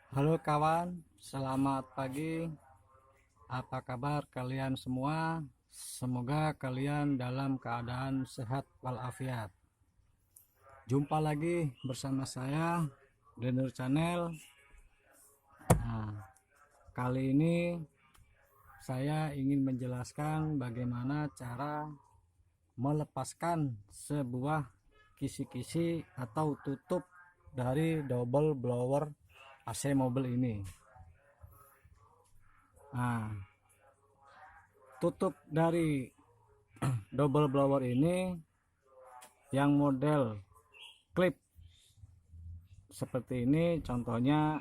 Halo kawan, selamat pagi. Apa kabar kalian semua? Semoga kalian dalam keadaan sehat walafiat. Jumpa lagi bersama saya Denur Channel. Nah, kali ini saya ingin menjelaskan bagaimana cara melepaskan sebuah kisi-kisi atau tutup dari double blower AC mobil ini. Nah, tutup dari double blower ini yang model klip seperti ini, contohnya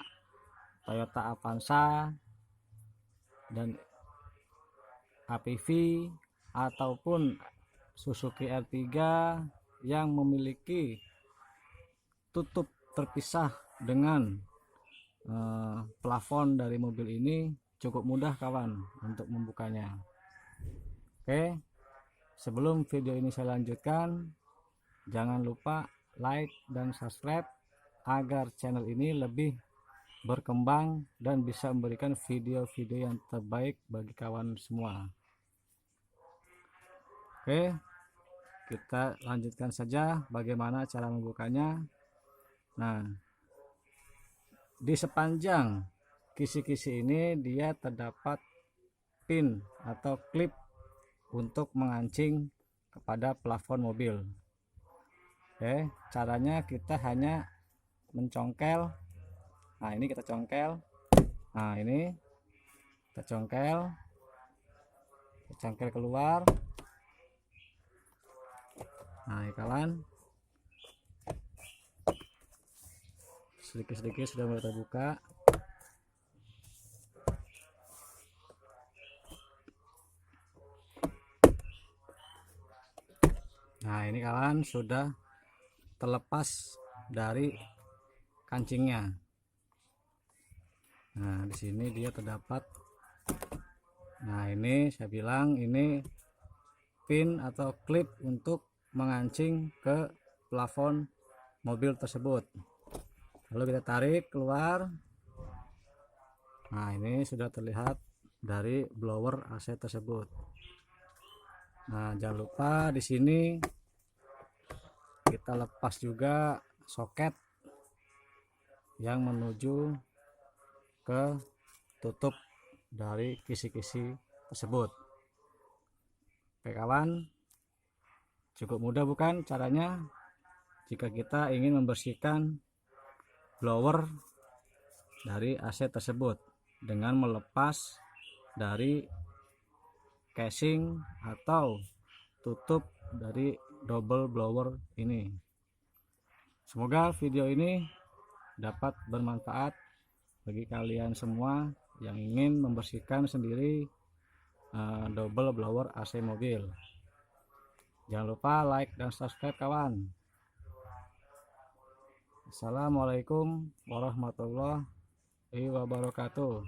Toyota Avanza dan APV ataupun Suzuki R3 yang memiliki tutup terpisah dengan plafon dari mobil ini cukup mudah kawan untuk membukanya. Oke, sebelum video ini saya lanjutkan, jangan lupa like dan subscribe agar channel ini lebih berkembang dan bisa memberikan video-video yang terbaik bagi kawan semua. Oke, kita lanjutkan saja bagaimana cara membukanya. Nah, di sepanjang kisi-kisi ini dia terdapat pin atau klip untuk mengancing kepada plafon mobil. Oke, caranya kita hanya mencongkel. Nah, ini kita congkel. Nah, ini kita congkel keluar. Nah, ini kawan, sedikit-sedikit sudah mulai terbuka. Nah, ini kawan sudah terlepas dari kancingnya. Nah, di sini dia terdapat. Nah, ini saya bilang ini pin atau klip untuk mengancing ke plafon mobil tersebut. Lalu kita tarik keluar. Nah, ini sudah terlihat dari blower AC tersebut. Nah, jangan lupa di sini kita lepas juga soket yang menuju ke tutup dari kisi-kisi tersebut. Oke kawan, cukup mudah bukan caranya jika kita ingin membersihkan blower dari AC tersebut dengan melepas dari casing atau tutup dari double blower ini. Semoga video ini dapat bermanfaat bagi kalian semua yang ingin membersihkan sendiri double blower AC mobil. Jangan lupa like dan subscribe kawan. Assalamualaikum warahmatullahi wabarakatuh.